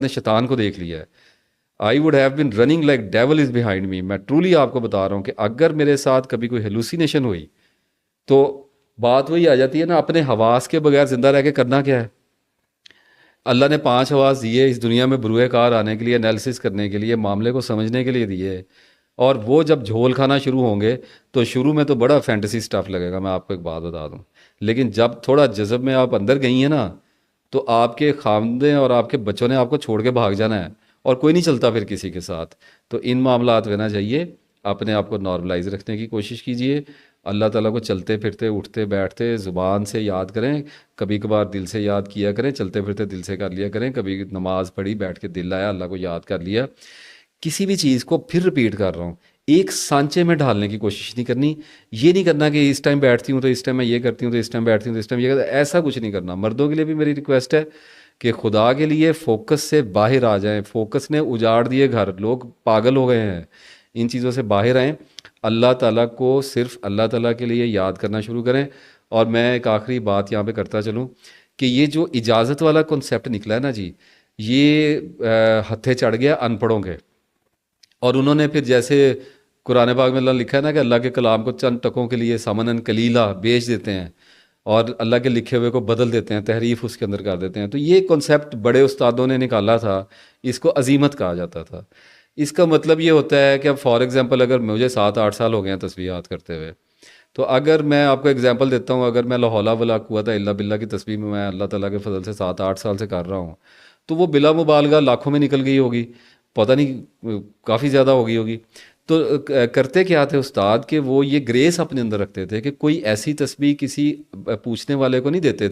نے شیطان کو دیکھ لیا ہے. I would have been running like dual is behind me. میں ٹرولی آپ کو بتا رہا ہوں کہ اگر میرے ساتھ کبھی کوئی ہیلوسینیشن ہوئی تو بات وہی آ جاتی ہے نا، اپنے حواس کے بغیر زندہ رہ کے کرنا کیا ہے. اللہ نے 5 حواس دیے اس دنیا میں بروئے کار آنے کے لیے، انالیسس کرنے کے لیے، معاملے کو سمجھنے کے لیے دیے. اور وہ جب جھول کھانا شروع ہوں گے تو شروع میں تو بڑا فینٹیسی سٹف لگے گا. میں آپ کو ایک بات بتا دوں، لیکن جب تھوڑا جذب میں آپ اندر گئی ہیں نا، تو آپ کے خامدے اور آپ کے بچوں نے آپ کو چھوڑ کے بھاگ جانا ہے، اور کوئی نہیں چلتا پھر کسی کے ساتھ. تو ان معاملات میں نہ چاہیے، اپنے آپ کو نارملائز رکھنے کی کوشش کیجئے. اللہ تعالیٰ کو چلتے پھرتے اٹھتے بیٹھتے زبان سے یاد کریں، کبھی کبھار دل سے یاد کیا کریں، چلتے پھرتے دل سے کر لیا کریں. کبھی نماز پڑھی بیٹھ کے دل آیا اللہ کو یاد کر لیا. کسی بھی چیز کو پھر رپیٹ کر رہا ہوں، ایک سانچے میں ڈھالنے کی کوشش نہیں کرنی. یہ نہیں کرنا کہ اس ٹائم بیٹھتی ہوں تو اس ٹائم میں یہ کرتی ہوں تو اس ٹائم بیٹھتی ہوں تو اس ٹائم یہ کرتی ہوں. ایسا کچھ نہیں کرنا. مردوں کے لیے بھی میری ریکویسٹ ہے کہ خدا کے لیے فوکس سے باہر آ جائیں. فوکس نے اجاڑ دیے گھر، لوگ پاگل ہو گئے ہیں. ان چیزوں سے باہر آئیں، اللہ تعالیٰ کو صرف اللہ تعالیٰ کے لیے یاد کرنا شروع کریں. اور میں ایک آخری بات یہاں پہ کرتا چلوں کہ یہ جو اجازت والا کنسیپٹ نکلا ہے نا جی، یہ ہتھے چڑھ گیا ان پڑھوں کے. اور انہوں نے پھر جیسے قرآن پاک میں اللہ لکھا ہے نا کہ اللہ کے کلام کو چند ٹکوں کے لیے سمنن کلیلہ بیچ دیتے ہیں، اور اللہ کے لکھے ہوئے کو بدل دیتے ہیں، تحریف اس کے اندر کر دیتے ہیں. تو یہ کنسیپٹ بڑے استادوں نے نکالا تھا، اس کو عزیمت کہا جاتا تھا. اس کا مطلب یہ ہوتا ہے کہ اب فار ایگزامپل اگر مجھے 7-8 سال ہو گئے ہیں تسبیحات کرتے ہوئے، تو اگر میں آپ کو ایگزامپل دیتا ہوں، اگر میں لا حول ولا قوت الا باللہ کی تسبیح میں اللہ تعالیٰ کے فضل سے 7-8 سال سے کر رہا ہوں، تو وہ بلا مبالغہ لاکھوں میں نکل گئی ہوگی، پتہ نہیں کافی زیادہ ہو گئی ہوگی. تو کرتے کیا تھے استاد کہ وہ یہ گریس اپنے اندر رکھتے تھے کہ کوئی ایسی تسبیح کسی پوچھنے والے کو نہیں دیتے تھے